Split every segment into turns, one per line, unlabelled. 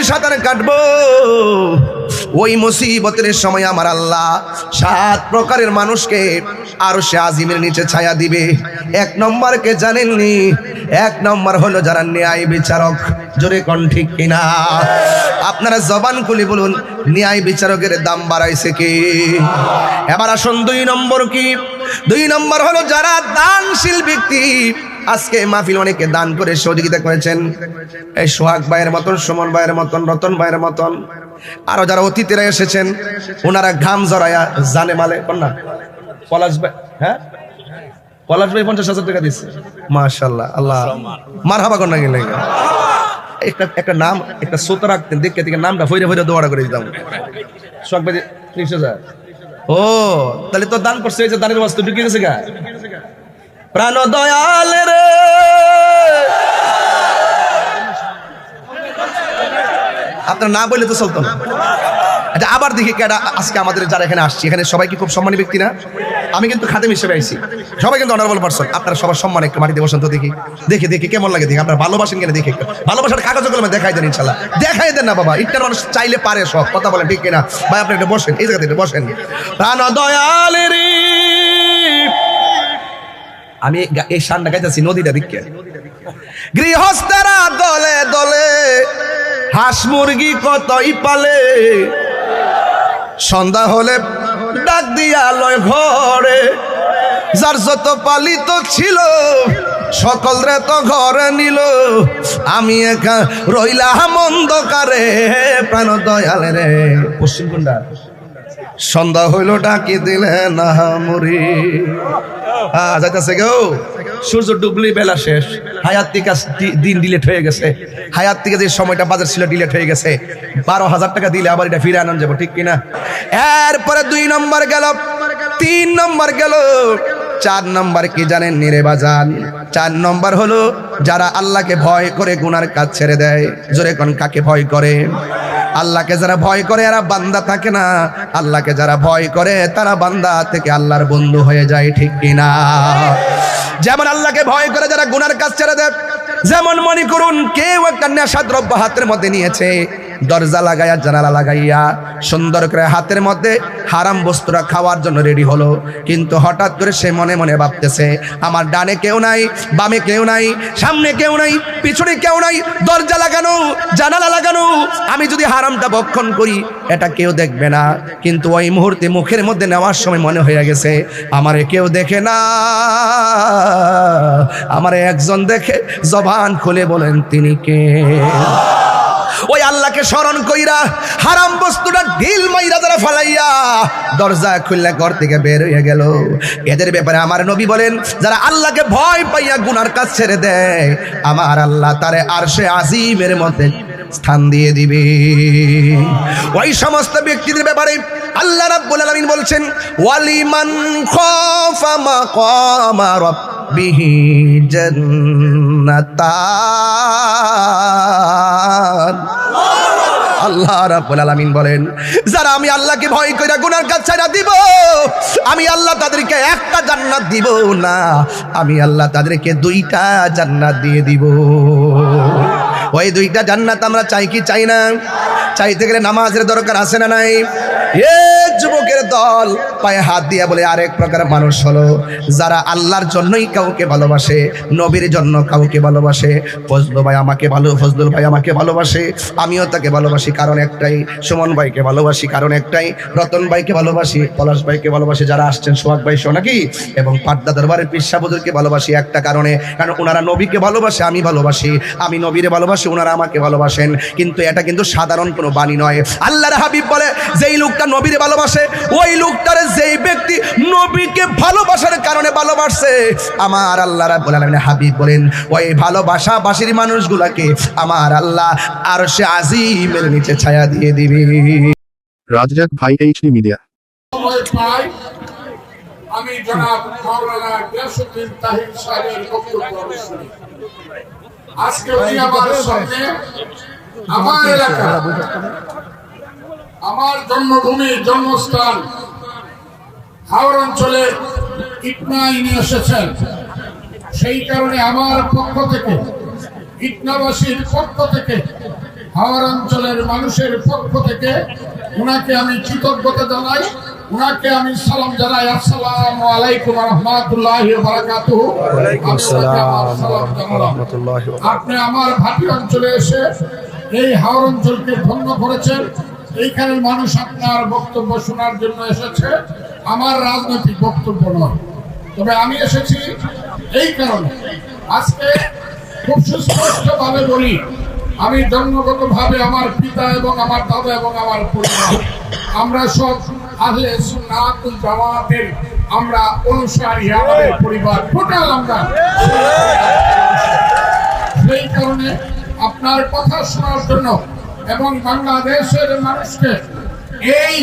সাঁতার কাটবো, ওই মুসিবতের সময় আমার আল্লাহ 7 প্রকারের মানুষকে আরশে আজিমের নিচে ছায়া দিবে। 1 নম্বরকে জানেননি? 1 নম্বর হলো যারা ন্যায় বিচারক। জোরে কোন ঠিক কিনা? আপনারা জবান খুলে বলুন, ন্যায় বিচারকের দাম বাড়াইছে কি? এবার আসুন 2 নম্বর কি? 2 নম্বর হলো যারা দানশীল ব্যক্তি। আজকে মাহফিল অনেকে দান করে সহযোগিতা করেছেন, এই সোহাগ ভাইয়ের মতন, সুমন ভাইয়ের মতন, রতন ভাইয়ের মতন, আরো যারা অতিথিরা এসেছেন, ওনারা ঘাম জড়ায়া জানে মালে কন্যা পলাশ ভাই, হ্যাঁ পলাশ ভাই 50,000 টাকা দিচ্ছে। মাশাআল্লাহ, আল্লাহ মারহাবা কন্যা গেলে একটা নাম, একটা সোত রাখতেন, দেখে থেকে নামটা ফইরে ফইরে দোয়াড়া করে দিতাম। সোহাগ ভাই 30,000। ও তাহলে তো দান করছে, এই যে দানের বস্তু ঢুকে গেছে গা। প্রাণ দয়াল রে, আপনার না বললে তো চলতো না। আচ্ছা, আবার দেখি কেডা আজকে আমাদের যারা এখানে আসছি, এখানে সবাই কি খুব সম্মানী ব্যক্তি না? আমি কিন্তু খাদেম হিসেবে আইছি, সবাই কিন্তু অনারেবল পারসন। আপনারা সবার সম্মান একটু মাটিতে বসেন তো, দেখি দেখি দেখি কেমন লাগে, দেখি আপনারা ভালোবাসেন কিনা দেখি। ভালোবাসার কাগজ কলমে দেখাই দেন, ইনশাল্লাহ দেখাই দেন না বাবা। ইটার মানুষ চাইলে পারে সব কথা বলেন, ঠিক কিনা ভাই? আপনি একটু বসেন, এই জায়গাতে বসেন। প্রাণ দয়ালের, আমি এই শানটা গাইতেছি নদীটা দিকে। গৃহস্থেরা দলে দলে হাঁস মুরগি কতই পালে, সন্ধ্যা হলে ডাক দিয়া লয় ঘরে, যার যত পালিত ছিল সকল রে তো ঘরে নিল, আমি একা রইলাম অন্ধকারে। প্রাণ দয়াল রে, পশ্চিম কোনটা? সন্ধ্যা হইল ডাকি দিলে না মরি। যাইতেছে গো, সূর্য ডুবলি বেলা শেষ, হায়াত থেকে দিন ডিলেট হয়ে গেছে। হায়াত থেকে যে সময়টা বাজার ছিল ডিলেট হয়ে গেছে। 12,000 টাকা দিলে আবার এটা ফিরে আনন্দ যাবো, ঠিক কিনা? এরপরে 2 নম্বর গেল, 3 নম্বর গেল, 4 নম্বর কি জানেন নিরে বাজান? 4 নম্বর হলো যারা আল্লাহকে ভয় করে গুনার কাজ ছেড়ে দেয়। জোরে কোন কাকে ভয় করে? আল্লাহকে যারা ভয় করে এরা বান্দা থাকে না, আল্লাহকে যারা ভয় করে তারা বান্দা থেকে আল্লাহর বন্ধু হয়ে যায়, ঠিক কিনা? যেমন আল্লাহকে ভয় করে যারা গুনার কাজ ছেড়ে দেয়, যেমন মনে করুন কেউ একটা নেশাদ্রব্য হাতের মধ্যে নিয়েছে, দরজা লাগাইয়া জানালা লাগাইয়া সুন্দর করে হাতের মধ্যে হারাম বস্তুরা খাওয়ার জন্য রেডি হলো, কিন্তু হঠাৎ করে সে মনে মনে ভাবতেছে আমার ডানে কেউ নাই, বামে কেউ নাই, সামনে কেউ নাই, পিছনে কেউ নাই, দরজা লাগানো, জানালা লাগানো, আমি যদি হারামটা ভক্ষণ করি এটা কেউ দেখবে না। কিন্তু ওই মুহূর্তে মুখের মধ্যে নেওয়ার সময় মনে হয়ে গেছে আমারে কেউ দেখে না, আমারে একজন দেখে। জবান খুলে বলেন তিনি কে? ওই আল্লাহকে স্মরণ কইরা হারাম বস্তুটা ঢিল মাইরা যারা ফালাইয়া দরজা খুললে ঘর থেকে বের হয়ে গেল, এদের ব্যাপারে আমার নবী বলেন যারা আল্লাহকে ভয় পাইয়া গুনার কাজ ছেড়ে দেয়, আমার আল্লাহ তারে আরশে আজিমের মধ্যে স্থান দিয়ে দিবে। ওই সমস্ত ব্যক্তিদের ব্যাপারে আল্লাহ রাব্বুল আলামিন বলছেন, ওয়ালিমান খাফা মাকামা রাব্বিহি জান্নাতান। আল্লাহ রাব্বুল আলামিন বলেন যারা আমি আল্লাহকে ভয় কইরা গুনার কাজ ছাড়া দিব, আমি আল্লাহ তাদেরকে একটা জান্নাত দিব না, আমি আল্লাহ তাদেরকে 2টা জান্নাত দিয়ে দিব। ওই 2টা জান্নাত আমরা চাই কি চাই না? চাইতে গেলে নামাজের দরকার আছে না নাই? এ যুবকের দল পায়ে হাত দিয়ে বলে আরেক প্রকার মানুষ হলো যারা আল্লাহর জন্যই কাউকে ভালোবাসে, নবীর জন্য কাউকে ভালোবাসে। ফজলু ভাই আমাকে ফজলুল ভাই আমাকে ভালোবাসে, আমিও তাকে ভালোবাসি কারণ একটাই, সুমন ভাইকে ভালোবাসি কারণ একটাই, রতন ভাইকে ভালোবাসি, পলাশ ভাইকে ভালোবাসি, যারা আসছেন সোহাগ ভাই সোনাকি এবং পাটদা দরবারের পীর সাহেব হুজুরকে ভালোবাসি একটা কারণে, কারণ ওনারা নবীকে ভালোবাসে, আমি ভালোবাসি, আমি নবীরে ভালোবাসি, ওনারা আমাকে ভালোবাসেন। কিন্তু এটা কিন্তু সাধারণ কোনো বাণী নয়। আল্লাহর হাবিব বলে যেই লোকটা নবীরে ভালোবাসে, ওই লোকটারে যেই ব্যক্তি নবীকে ভালোবাসার কারণে ভালোবাসে, আমার আল্লাহ রাব্বুল আলামিন হাবিব বলেন ওই ভালোবাসাবাসীর মানুষগুলোকে আমার আল্লাহ আরশে আজিমের নিচে ছায়া দিয়ে দিবে।
রাজ্জাক ভাই, এইচডি মিডিয়া।
আমি জনাব মাওলানা গিয়াসউদ্দিন তাহির সাহেবের বক্তব্য শুনি। আজকে উনি আমার সামনে আমার এলাকা, আমার জন্মভূমি, জন্মস্থান হাওড় অঞ্চলে ইটনা ইনি এসেছেন। সেই কারণে আমার পক্ষ থেকে, ইটনাবাসীর পক্ষ থেকে হাওড় অঞ্চলের মানুষের পক্ষ থেকে ওনাকে আমি কৃতজ্ঞতা জানাই, ওনাকে আমি সালাম জানাই। আসসালামু আলাইকুম ওয়া রাহমাতুল্লাহি ওয়া বারাকাতুহু। আপনি আমার ভাটি অঞ্চলে এসে এই হাওড় অঞ্চলকে ধন্য করেছেন। এইখানের মানুষ আপনার বক্তব্য শোনার জন্য এসেছে, আমার রাজনৈতিক বক্তব্য নয়। তবে আমি এসেছি এই কারণে, আজকে খুব সুস্পষ্টভাবে বলি, আমি জন্মগতভাবে আমার পিতা এবং আমার দাদা এবং আমার পরিবার, আমরা সব আহলে সুন্নাত ওয়াল জামাতের আমরা অনুসারী, আমাদের পরিবার টোটাল আমরা। সেই কারণে আপনার কথা শোনার জন্য এবং বাংলাদেশের মানুষকে এই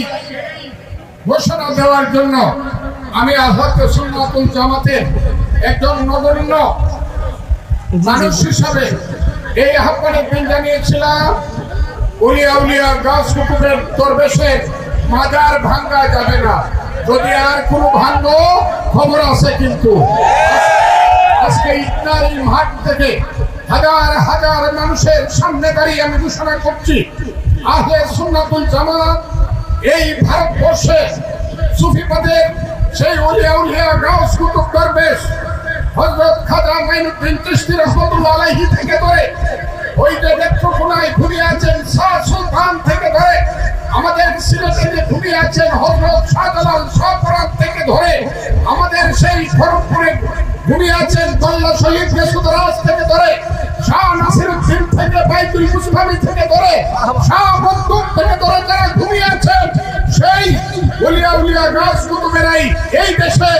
ঘোষণা দেওয়ার জন্য আমি আহলে সুন্নাত ওয়াল জামাতের একজন নগণ্য মানুষ হিসাবে এই আহ্বানে জানিয়েছিলাম। উলিয়া উলিয়া গাছ কুকুরের দরবেশে মাজার ভাঙ্গা যাবে না, যদি আর কোনো ভাঙ্গো খবর আছে। কিন্তু আজকে ইফতারি মাঠ থেকে হাজার হাজার মানুষের সামনে দাঁড়িয়ে আমি ঘোষণা করছি, আহলে সুন্নাত ওয়াল জামাত এই ভারতবর্ষে সুফিবাদের সেই উলিয়া উলিয়া গাছ কুতুব দরবেশ হযরত খাজা মাইনুদ্দিন চিশতি রাহমাতুল্লাহ আলাইহি থেকে ধরে ওই যে নেত্রকোনায় ঘুমিয়ে আছেন শাহ সুলতান থেকে ধরে আমাদের সিলেটে যে ঘুমিয়ে আছেন হযরত শাহজালাল শাহপরান থেকে ধরে আমাদের সেই খড়গপুরে ঘুমিয়ে আছেন দল্লা শহীদ মেসুদরাজ থেকে ধরে শাহ নাসিরউদ্দিন থেকে বাইতুল মুস্তাফি থেকে ধরে শাহ মখদুম থেকে ধরে যারা ঘুমিয়ে আছেন সেই উলিয়া উলিয়া গাছ কুতুবেরাই এই দেশে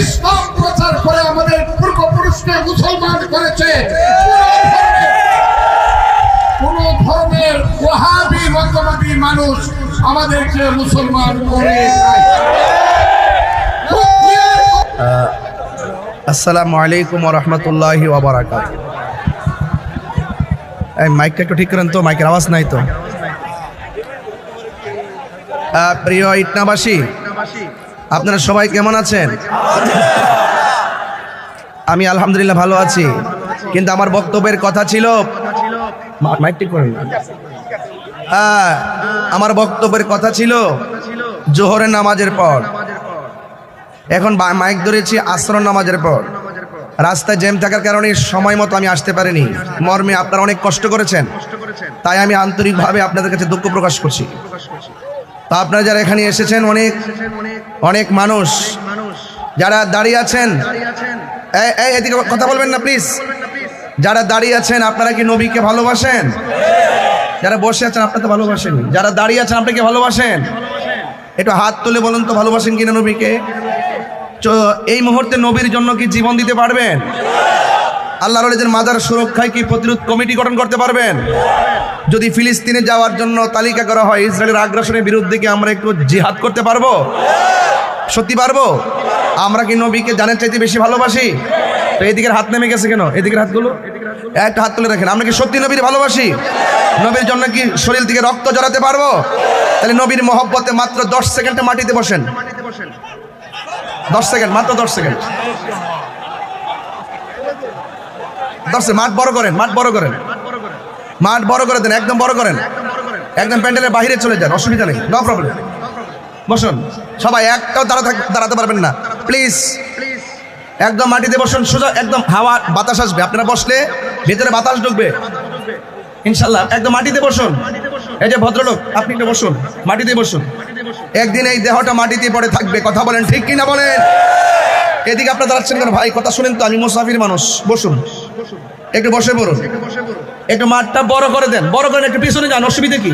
ইসলাম প্রচার করে আমাদের পূর্বপুরুষকে মুসলমান করেছে। কোন ধর্মের ওয়াহাবি মতবাদী মানুষ আমাদেরকে মুসলমান করে নাই।
আসসালামু আলাইকুম ওয়া রাহমাতুল্লাহি ওয়া বারাকাতুহু। এই মাইকটা একটু ঠিক করেন তো, মাইকের আওয়াজ নাই তো। প্রিয় ইটনাবাসী, আপনারা সবাই কেমন আছেন? আমি আলহামদুলিল্লাহ ভালো আছি, কিন্তু আমার বক্তব্যের কথা ছিল, মাইক ঠিক করেন। আমার বক্তব্যের কথা ছিল জোহরের নামাজের পর। এখন মাইক ধরেছি আসর নামাজের পর। রাস্তায় জ্যাম থাকার কারণে সময় মতো আমি আসতে পারিনি। মর্মে আপনারা অনেক কষ্ট করেছেন, তাই আমি আন্তরিকভাবে আপনাদের কাছে দুঃখ প্রকাশ করছি। তা আপনারা যারা এখানে এসেছেন, অনেক অনেক মানুষ যারা দাঁড়িয়ে আছেন, এদিকে কথা বলবেন না প্লিজ। যারা দাঁড়িয়ে আছেন, আপনারা কি নবীকে ভালোবাসেন? যারা বসে আছেন আপনারা তো ভালোবাসেন, যারা দাঁড়িয়ে আছেন আপনি কি ভালোবাসেন? একটু হাত তুলে বলুন তো, ভালোবাসেন কিনা নবীকে? এই মুহূর্তে নবীর জন্য কি জীবন দিতে পারবেন? আল্লাহর ওলিদের মাজার সুরক্ষায় কি প্রতিরোধ কমিটি গঠন করতে পারবেন? যদি ফিলিস্তিনে যাওয়ার জন্য তালিকা করা হয়, ইসরায়েলের আগ্রাসনের বিরুদ্ধে কি আমরা একটু জিহাদ করতে পারবো? সত্যি পারবো? আমরা কি নবীকে জানের চাইতে বেশি ভালোবাসি? তো এদিকের হাত নেমে গেছে কেন? এদিকের হাতগুলো একটা হাত তুলে রাখেন। আমরা কি সত্যি নবীর ভালোবাসি? নবীর জন্য কি শরীর থেকে রক্ত জড়াতে পারবো? তাহলে নবীর মহব্বতে মাত্র 10 সেকেন্ডে মাটিতে বসেন। 10 সেকেন্ড, মাত্র 10 সেকেন্ড। 10, মাঠ বড় করেন, মাঠ বড় করেন, মাঠ বড় করে দেন, একদম বড় করেন, একদম প্যান্ডেলের বাইরে চলে যান, অসুবিধা নেই, নো প্রবলেম। বসুন সবাই, একটাও দাঁড়াতে পারবেন না প্লিজ। একদম মাটিতে বসুন, সোজা, একদম হাওয়া বাতাস আসবে, আপনারা বসলে ভেতরে বাতাস ঢুকবে ইনশাল্লাহ। একদম মাটিতে বসুন। এই যে ভদ্রলোক, আপনি একটু বসুন, মাটিতে বসুন। একদিন এই দেহটা মাটিতে পড়ে থাকবে, কথা বলেন ঠিক কিনা বলেন? এদিকে আপনারা দাঁড়াচ্ছেন কেন ভাই? কথা শুনেন তো, আমি মুসাফির মানুষ। বসুন, একটু বসে পড়ুন, একটু মাঠটা বড় করে দেন, বড় করেন, একটু পিছনে যান, অসুবিধা কি?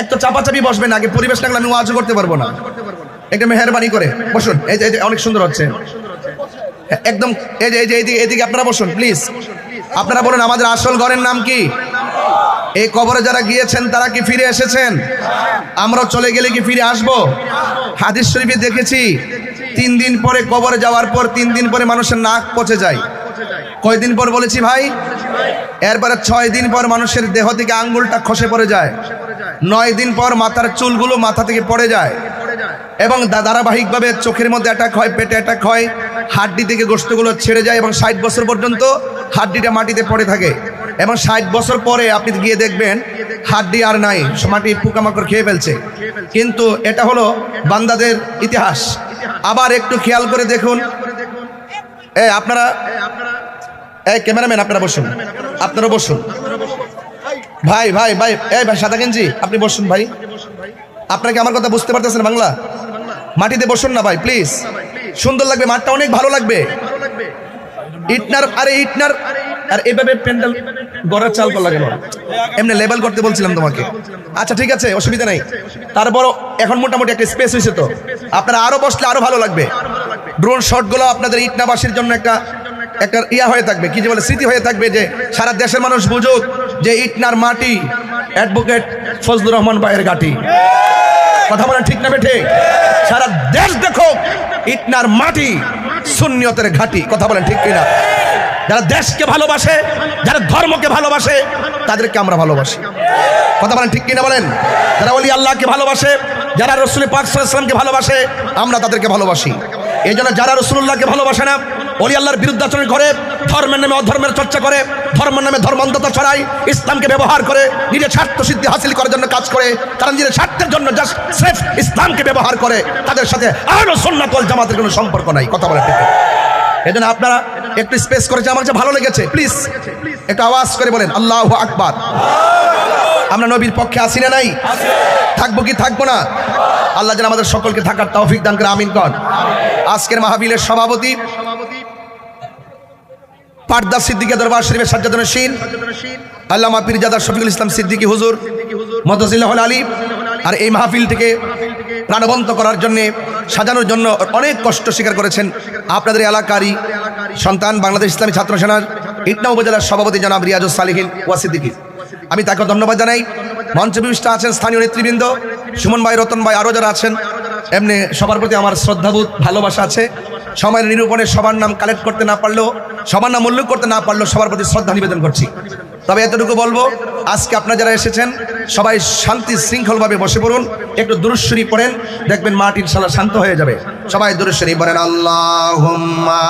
একটু চাপাচাপি বসবেন, আগে পরিবেশ লাগলে আমি ওয়াজও করতে পারবো না। একটু মেহেরবানি করে বসুন। এই যে অনেক সুন্দর হচ্ছে একদম। এই যে এদিকে আপনারা বসুন প্লিজ। আপনারা বলুন, আমাদের আসল ঘরের নাম কি? এই কবরে যারা গিয়েছেন তারা কি ফিরে এসেছেন? আমরা চলে গেলে কি ফিরে আসবো? হাদিস শরীফে দেখেছি 3 দিন পরে কবরে যাওয়ার পর 3 দিন পরে মানুষের নাক পচে যায়। কয়দিন পর বলেছি ভাই? এরপরে 6 দিন পর মানুষের দেহ থেকে আঙ্গুলটা খসে পড়ে যায়। 9 দিন পর মাথার চুলগুলো মাথা থেকে পড়ে যায়, এবং ধারাবাহিকভাবে চোখের মধ্যে অ্যাটাক হয়, পেটে অ্যাটাক হয়, হাড্ডি থেকে গোশতগুলো ছেড়ে যায়, এবং 60 বছর পর্যন্ত হাড্ডিটা মাটিতে পড়ে থাকে। এবং 60 বছর পরে আপনি গিয়ে দেখবেন হাড্ডি আর নাই, মাটি পোকামাকড় খেয়ে ফেলছে, কিন্তু এটা হলো বান্দাদের ইতিহাস। আবার একটু খেয়াল করে দেখুন, আপনারা ক্যামেরাম্যান আপনারা বসুন, আপনারা বসুন ভাই ভাই ভাই ভাই সাদা গেঞ্জি আপনি বসুন ভাই। আপনাকে আমার কথা বুঝতে পারতেছেন বাংলা? মাটিতে বসুন না ভাই প্লিজ, সুন্দর লাগবে, মাঠটা অনেক ভালো লাগবে। ইটনার আর এভাবে প্যান্ডেল গড়ার চাল করা লাগে না, এমনি লেবেল করতে বলছিলাম তোমাকে। আচ্ছা ঠিক আছে, অসুবিধা নাই। তারপরও এখন মোটামুটি একটা স্পেস হয়েছে, তো আপনারা আরো বসলে আরো ভালো লাগবে। ড্রোন শটগুলো আপনাদের ইটনাবাসীর জন্য একটা ইয়া হয়ে থাকবে, কি যে বলে স্মৃতি হয়ে থাকবে, যে সারা দেশের মানুষ বুঝুক যে ইটনার মাটি অ্যাডভোকেট ফজলুর রহমান ভাইয়ের ঘাঁটি। কথা বলেন ঠিক না বেঠে? সারা দেশ দেখো ইটনার মাটি সুন্নিয়তের ঘাঁটি। কথা বলেন ঠিক কিনা? যারা দেশকে ভালোবাসে, যারা ধর্মকে ভালোবাসে, তাদেরকে আমরা ভালোবাসি। কথা বলেন ঠিক কিনা বলেন? যারা ওলি আল্লাহকে ভালোবাসে, যারা রসুল পাক সাল্লাল্লাহু আলাইহি ওয়াসাল্লামকে ভালোবাসে, আমরা তাদেরকে ভালোবাসি। এই জন্য যারা রসুলুল্লাহকে ভালোবাসে না, ওলি আল্লাহর বিরুদ্ধাচরণ করে, ধর্মের নামে অধর্মের চর্চা করে, ধর্মের নামে ধর্মান্ধতা ছড়ায়, ইসলামকে ব্যবহার করে নিজের স্বার্থ সিদ্ধি হাসিল করার জন্য কাজ করে, তারা নিজের স্বার্থের জন্য জাস্ট স্রেফ ইসলামকে ব্যবহার করে, তাদের সাথে আহলে সুন্নাত ওয়াল জামাতের কোনো সম্পর্ক নাই। কথা বলে ঠিক? এই জন্য আপনারা একটু স্পেস করেছে, আমার কাছে ভালো লেগেছে। প্লিজ একটু আওয়াজ করে বলেন আল্লাহু আকবার। আমরা নবীর পক্ষে আসি না নাই? থাকবো কি থাকবো না? আল্লাহ যেন আমাদের সকলকে থাকার তৌফিক দান করে, আমিন কর। আজকের মাহফিলের সভাপতি পাটদা সিদ্দিকী দরবার শরীফের সাজ্জাদুন নশীন আল্লামা পীরজাদা শফিকুল ইসলাম সিদ্দিকী হুজুর মুতাজিল্লাহুল আলী। আর এই মাহফিলটিকে প্রাণবন্ত করার জন্য, সাজানোর জন্য অনেক কষ্ট স্বীকার করেছেন আপনাদের এলাকারই সন্তান, বাংলাদেশ ইসলামী ছাত্র সেনার ইটনা উপজেলার সভাপতি জনাব রিয়াজুস সালিহিন ওয়া সিদ্দিকী। আমি তাকে ধন্যবাদ জানাই। মঞ্চে বিশিষ্ট আছেন স্থানীয় নেতৃবৃন্দ, সুমন ভাই, রতন ভাই, আরও যারা আছেন, এমনি সবার প্রতি আমার শ্রদ্ধাবোধ ভালোবাসা আছে। সময়ের নিরূপণে সবার নাম কালেক্ট করতে না পারলেও, সবার নাম উল্লেখ করতে না পারলেও সবার প্রতি শ্রদ্ধা নিবেদন করছি। তবে এতটুকু বলবো, আজকে আপনারা যারা এসেছেন সবাই শান্তি শৃঙ্খলভাবে বসে পড়ুন, একটু দুরূদ শরীফ পড়েন, দেখবেন মাটি ইনশাআল্লাহ শান্ত হয়ে যাবে। সবাই দুরূদ শরীফ পড়েন। আল্লাহুম্মা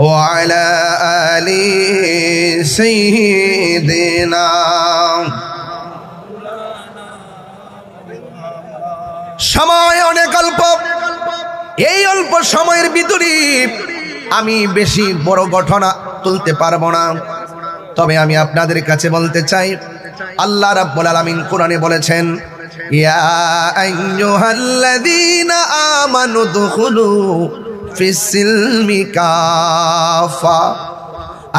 وعلى آل سيدنا। সময় অনেক অল্প, এই অল্প সময়ের ভিতরে আমি বেশি বড় ঘটনা তুলতে পারবো না। তবে আমি আপনাদের কাছে বলতে চাই, আল্লাহ রাব্বুল আলামিন কোরআনে বলেছেন, ইয়া আইয়ুহাল্লাযীনা আমানু দুখুলু ফিসসিলমি কাফা।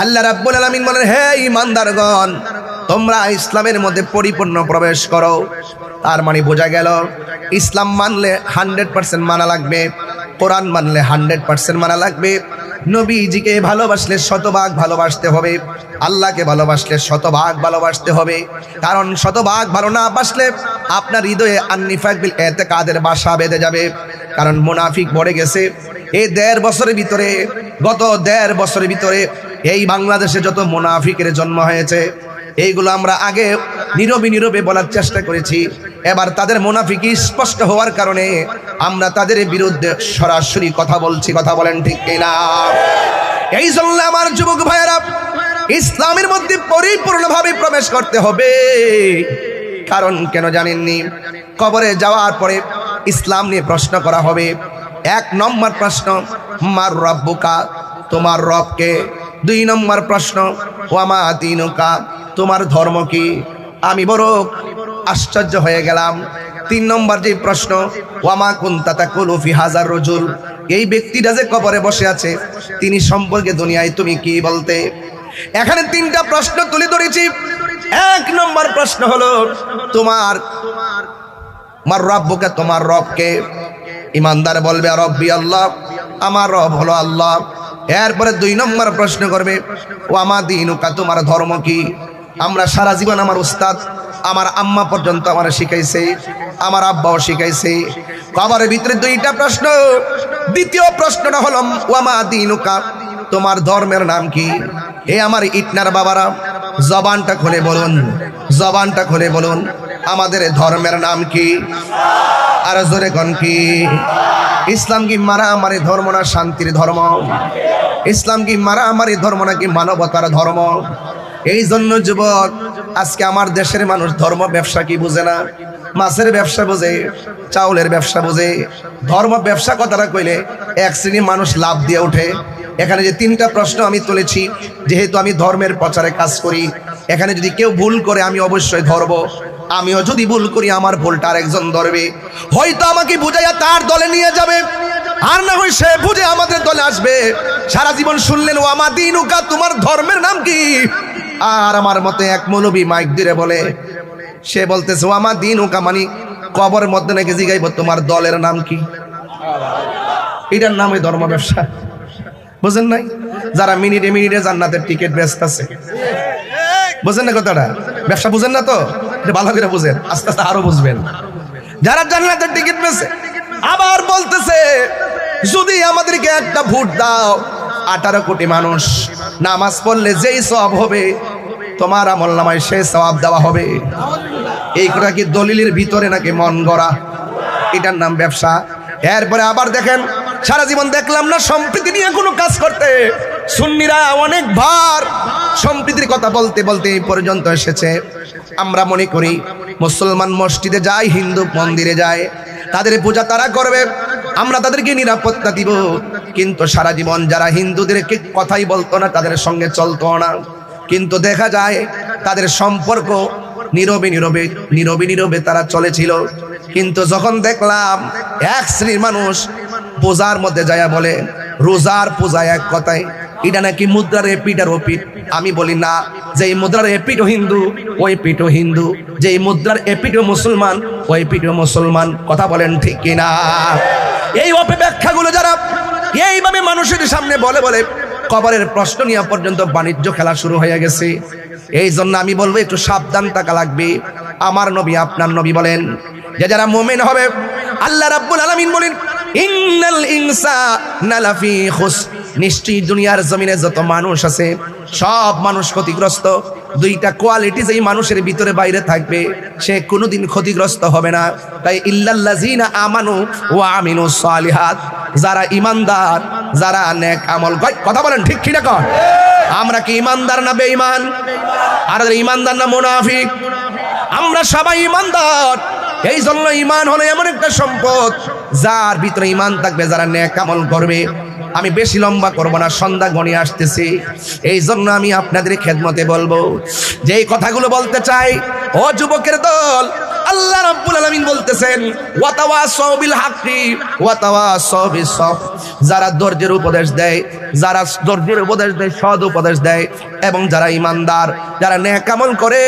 আল্লাহ রাব্বুল আলামিন বলেন, হে ঈমানদারগণ, তোমরা ইসলামের মধ্যে পরিপূর্ণ প্রবেশ করো। তার মানে বোঝা গেল, ইসলাম মানলে 100% মানা লাগবে, কোরআন মানলে 100% মানা লাগবে, নবীজিকে ভালোবাসলে শতভাগ ভালোবাসতে হবে, আল্লাহকে ভালোবাসলে শতভাগ ভালোবাসতে হবে। কারণ শতভাগ ভালো না বাসলে আপনার হৃদয়ে আন্নিফাক বিল ইতিকাদের বাসা বেঁধে যাবে। কারণ মুনাফিক ভরে গেছে। এই 1.5 বছরের ভিতরে, গত 1.5 বছরের ভিতরে এই বাংলাদেশে যত মুনাফিকের জন্ম হয়েছে, এইগুলো আমরা আগে নীরবে বলার চেষ্টা করেছি। এবার তাদের মুনাফিকি স্পষ্ট হওয়ার কারণে আমরা তাদের বিরুদ্ধে সরাসরি কথা বলছি। কথা বলেন ঠিক কিনা? এই জন্য আমার যুবক ভাইয়েরা, ইসলামের মধ্যে পরিপূর্ণভাবে প্রবেশ করতে হবে। কারণ কেন জানেননি? কবরে যাওয়ার পরে ইসলাম নিয়ে প্রশ্ন করা হবে। 1 নম্বর প্রশ্ন, মার রব্বুকা, তোমার রবকে। 2 নম্বর প্রশ্ন, ওয়ামা দীনুকা, তোমার ধর্ম কি? আমি বড় আশ্চর্য হয়ে গেলাম। 3 নম্বর যে প্রশ্ন, ওয়ামা কুনতা তাকুলু ফি হাজার রাজুল, এই ব্যক্তিটা যে কবরে বসে আছে, তিনি সম্পর্কে দুনিয়ায় তুমি কি বলতে? এখানে 3টা প্রশ্ন তুলে ধরেছি। 1 নম্বর প্রশ্ন হলো, তোমার মার রব্বুকা, তোমার রবকে। ইমানদার বলবে রব্বি আল্লাহ, আমার রব হলো আল্লাহ। এরপরে 2 নম্বর প্রশ্ন করবে, ওয়ামা দীনুকা, তোমার ধর্ম কি? আমরা সারা জীবন, আমার উস্তাদ, আমার আম্মা পর্যন্ত আমার শিখাইছে, আমার আব্বাও শিখাইছে। কবরের ভিতরে 2টা প্রশ্ন। দ্বিতীয় প্রশ্নটা হলো, ওয়ামা দীনুকা, তোমার ধর্মের নাম কি? এ আমার ইটনার বাবারা, জবানটা খুলে বলুন, জবানটা খুলে বলুন, আমাদের ধর্মের নাম কি? আর জোরে কোন কি? ইসলাম কি মারামারি ধর্ম না শান্তির ধর্ম? ইসলাম কি মারামারি ধর্ম নাকি মানবতার ধর্ম? এই জন্য যুবক, আজকে আমার দেশের মানুষ ধর্ম ব্যবসা কি বুঝে না। মাছের ব্যবসা বোঝে, চাউলের ব্যবসা বোঝে, ধর্ম ব্যবসা কথাটা কইলে এক শ্রেণীর মানুষ লাভ দিয়ে ওঠে। এখানে যে 3টা প্রশ্ন আমি তুলেছি, যেহেতু আমি ধর্মের প্রচারে কাজ করি, এখানে যদি কেউ ভুল করে আমি অবশ্যই ধরবো। আমিও যদি ভুল করি আমার ভুলটা আরেকজন ধরবে, হয়তো আমাকে বুঝাইয়া তার দলে নিয়ে যাবে, আর না হয় সে বুঝে আমাদের দলে আসবে। সারা জীবন শুনলেন ও আমা দিনুকা, তোমার ধর্মের নাম কি? আর আমার মতে এক মৌলবী মাইক দিয়ে বলে, সে বলতেছে ও আমা দিনুকা, মানে কবরের মধ্যে নাকি জিগাইব তোমার দলের নাম কি। এটার নামই ধর্ম ব্যবসা, বুঝেন নাই? যারা মিনিটে মিনিটে জান্নাতের টিকিট বেচতেছে, বুঝেন না কথাটা? ব্যবসা বুঝেন না তো? এটা ভালো করে বুঝেন, আস্তে আস্তে আরো বুঝবেন। যারা জান্নাতের টিকিট বেচে আবার বলতেছে যদি আমাদেরকে একটা ভোট দাও, 18 কোটি মানুষ নামাজ পড়লে যেই সওয়াব হবে তোমার আমলনামায় সেই সওয়াব দেওয়া হবে। এই কথা কি দলিলের ভিতরে নাকি মন গড়া? এটার নাম ব্যবসা। এরপরে আবার দেখেন, সারা জীবন দেখলাম না সম্প্রীতি নিয়ে কোনো কাজ করতে। সুন্নিরা অনেক ভার সম্প্রীতির কথা বলতে বলতে এই পর্যন্ত এসেছে। আমরা মনে করি মুসলমান মসজিদে যায়, হিন্দু মন্দিরে যায়, তাদের পূজা তারা করবে, আমরা তাদেরকে নিরাপত্তা দিব। কিন্তু সারা জীবন যারা হিন্দুদেরকে কথাই বলতো না, তাদের সঙ্গে চলতো না, কিন্তু দেখা যায় তাদের সম্পর্ক নীরবে নীরবে নীরবে নীরবে তারা চলেছিল। কিন্তু যখন দেখলাম এক শ্রেণীর মানুষ পূজার মধ্যে যায় বলে রোজার পূজা এক কথায় এটা নাকি মুদ্রার এপিট আর ওপিট। আমি বলি না, যেই মুদ্রার এপিটও হিন্দু ওই পিঠও হিন্দু, যেই মুদ্রার এপিটও মুসলমান ওই পিঠও মুসলমান। কথা বলেন ঠিক কিনা? এই অপব্যাখ্যাগুলো যারা এইভাবে মানুষের সামনে বলে বলে কবরের প্রশ্ন নিয়ে পর্যন্ত বাণিজ্য খেলা শুরু হয়ে গেছে। এই জন্য আমি বলবো একটু সাবধান থাকা লাগবে। আমার নবী আপনার নবী বলেন যে যারা মুমিন হবে, আল্লাহ রাব্বুল আলামিন বলেন ইন্নাল ইনসানা লাফি খুসর, নিশ্চয়ই দুনিয়ার জমিনে যত মানুষ আছে সব মানুষ ক্ষতিগ্রস্ত। 2টা কোয়ালিটি যেই মানুষের ভিতরে বাইরে থাকবে সে কোনোদিন ক্ষতিগ্রস্ত হবে না। তাই ইল্লাল্লাযিনা আমানু ওয়া আমিলুস সালিহাত, যারা ইমানদার, যারা নেক আমল করে। কথা বলেন ঠিক কিনা কর? আমরা কি ইমানদার না বেঈমান? আর ইমানদার না মুনাফিক? আমরা সবাই ইমানদার। এই জন্য ইমান হলো এমন একটা সম্পদ যার ভিতরে ইমান থাকবে, যারা নেক আমল করবে। আমি বেশি লম্বা করব না, সন্ধ্যা গণিয়ে আসতেছি। এই জন্য আমি আপনাদের খেদমতে বলবো যে এই কথাগুলো বলতে চাই। ও যুবকের দল, আল্লাহ রাব্বুল আলামিন বলতেছেন ওয়াতাওয়াসাউ বিল হাক্কি ওয়াতাওয়াসাউ বিস সবর, যারা ধৈর্যের উপদেশ দেয়, যারা ধৈর্যের উপদেশ দেয়, সৎ উপদেশ দেয়, এবং যারা ইমানদার, যারা নেক আমল করে,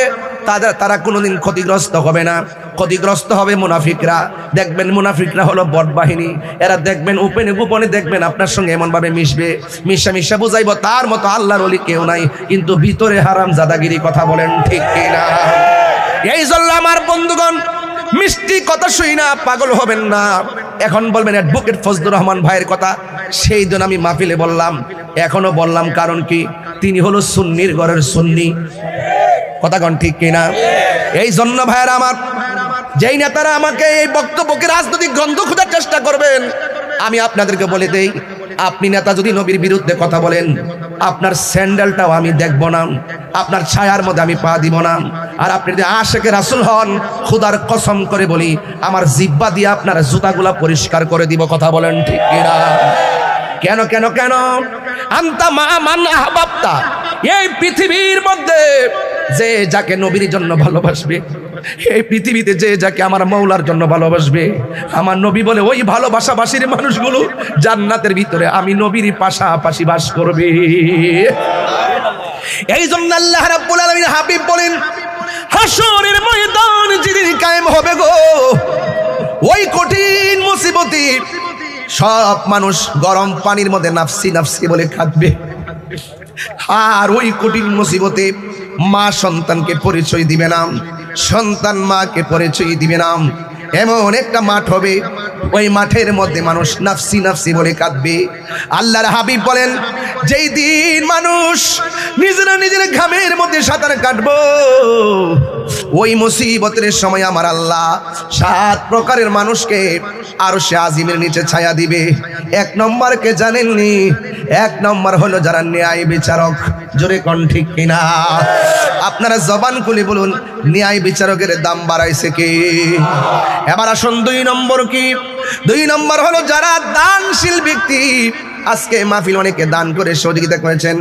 তারা কোনোদিন ক্ষতিগ্রস্ত হবে না। ক্ষতিগ্রস্ত হবে মুনাফিকরা। দেখবেন মুনাফিকরা হলো বট বাহিনী। এরা দেখবেন উপেনে গোপনে দেখবেন আপনার সঙ্গে এমন ভাবে মিশবে, মিশা বুঝাইব তার মতো আল্লাহর ওলি কেউ নাই, কিন্তু ভিতরে হারাম জাদাগিরি। কথা বলেন ঠিক কিনা? এই জন্য আমার বন্ধুগণ, মিষ্টি কথা শুই না পাগল হবেন না। এখন বলবেন অ্যাডভোকেট ফজলুর রহমান ভাইয়ের কথা, সেই দিন আমি মাহফিলে বললাম, এখনো বললাম, কারণ কি তিনি হলো সুন্নির ঘরের সুন্নি। কথা কন ঠিক কিনা? এই জন্য ভাইয়েরা আমার, যেই নেতারা আমাকে এই বক্তব্যকে রাজনৈতিক গন্ধ খোঁজার চেষ্টা করবেন, আমি আপনাদেরকে বলে দেই, আপনি নেতা যদি নবীর বিরুদ্ধে কথা বলেন, আপনার স্যান্ডেলটাও আমি দেখব না, আপনার ছায়ার মধ্যে আমি পা দিব না। আর আপনি যদি আশেকে রাসূল হন, খোদার কসম করে বলি, আমার জিহ্বা দিয়ে আপনার জুতাগুলা পরিষ্কার করে দিব। কথা বলেন ঠিক কিনা? কেন কেন কেন? আনতা মা মান আহবাবতা, এই পৃথিবীর মধ্যে যে যাকে নবীর জন্য ভালোবাসবে, এই পৃথিবীতে যে যাকে আমার মৌলার জন্য ভালোবাসবে, আমার নবী বলে ওই ভালোবাসাবাসীর মানুষগুলো জান্নাতের ভিতরে আমি নবীর পাশাপাশি বাস করবে। এই জন্য আল্লাহ রাব্বুল আলামিন হাবিব বলেন, হাসরের ময়দান যেদিন কায়েম হবে গো, ওই কঠিন মুসিবতে সব মানুষ গরম পানির মধ্যে নাফসি নাফসি বলে কাঁদবে। আর ওই কঠিন মুসিবতে মা সন্তানকে পরিচয় দিবে না, সন্তান মাকে পরিচয় দিবে না। এমন একটা মাঠ হবে ওই মাঠের মধ্যে মানুষ নাফসি নাফসি বলে কাঁদবে। আল্লাহর হাবিব বলেন, যেই দিন মানুষ নিজেরা নিজের ঘামের মধ্যে সাঁতার কাটবো, ওই মুসিবতের সময় আমার আল্লাহ 7 প্রকারের মানুষকে আরশে আজিমের নিচে ছায়া দিবে। 1 নম্বরকে জানেননি? 1 নম্বর হলো যারা ন্যায় বিচারক। জোরে কোন ঠিক কিনা? আপনারা জবান খুলে বলুন, ন্যায় বিচারকের দাম বাড়াইছে কে? এবার আসুন 2 নম্বর কি? 2 নম্বর হলো যারা দানশীল ব্যক্তি। আজকে মাহফিল অনেকে দান করে সহযোগিতা করেছেন,